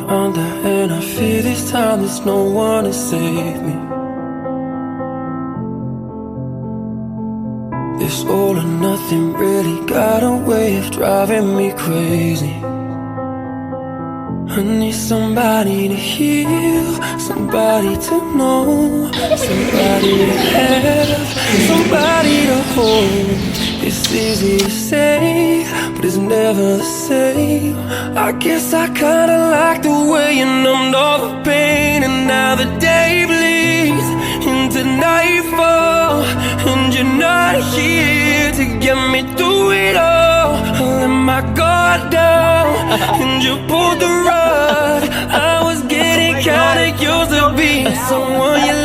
under, and I fear this time there's no one to save me. This all or nothing really got a way of driving me crazy. I need somebody to heal, somebody to know, somebody to have, somebody to hold. It's easy to say, but it's never the same. I guess I kinda like the way you numbed all the pain, and now the day bleeds into nightfall, and you're not here to get me through it all. I let my guard down, and you pulled the rug. I was getting kinda used to being someone you